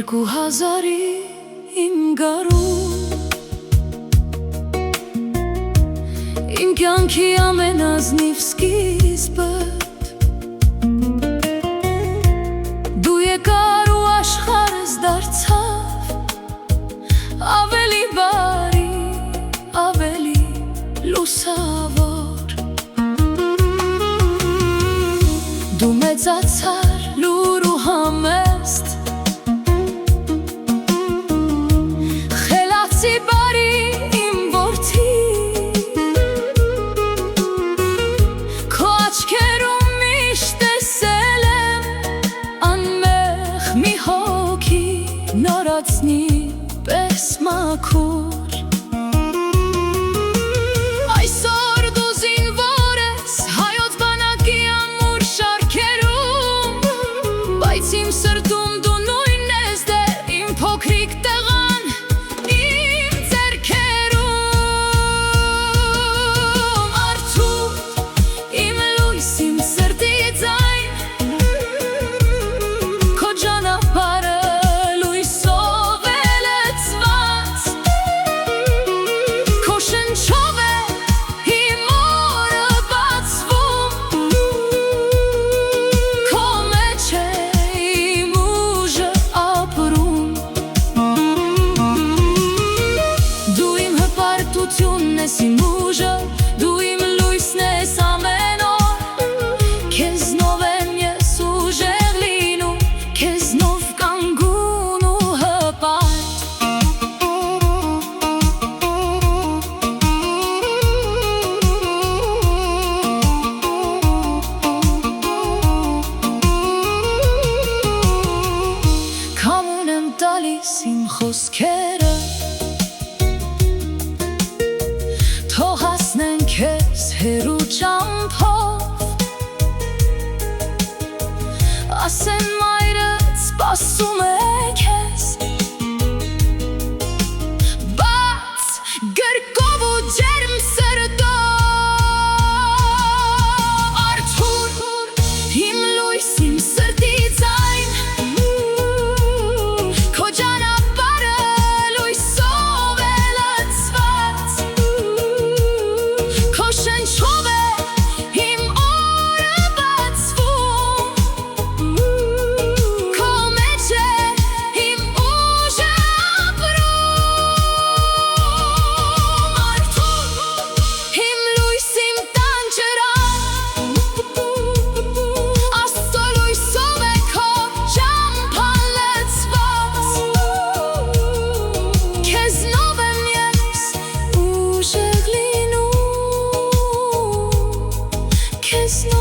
2000-ի իմ գարուն Իմ կյանքի ամենազնիվ սկիզբը Դու եկար ու աշխարհս դարձավ Ավելի բարի, ավելի լուսավոր Դու մեծացար լուր ու համեստ Խելացի բարի իմ որդի Քո աչքերում միշտ տեսել եմ Անմեղ մի հոգի նորացնի պես մաքուր Այսօր դու զինվոր ես հայոց բանակի ամուր շարքերում Բայց իմ սրտում դու նույնն ես դեռ իմ փոքրիկ տղան իմ ձեռքերում Արթուր, իմ լույս, իմ սրտի ձայն Քո ճանապարհը լույսով է լցված Քո շնչով է իմ օրը բացվում Քո մեջ է իմ ուժը ապրում Դու իմ հպարտությունն ես իմ ուժը Դու իմ լույսն ես ամեն օր Քեզնով եմ ես ուժեղ լինում Քեզնով կանգուն ու հպարտ Քամուն եմ տալիս իմ խոսքերը Թող հասնեն քեզ հեռու ճամփով Ասեն մայրդ սպասում է քեզ Բաց գրկով ու ջերմ սրտով Արթուր, իմ լույս, իմ սրտի ձայն Քո ճանապարհը լույսով է լցված Քո շնչով է իմ օրը բացվում Քո մեջ է իմ ուժը ապրում Արթուր, իմ լույս, իմ տանջարան Աստծո լույսով է քո ճամփան լցված Քեզնով եմ ես ուժեղ լինում Քեզնով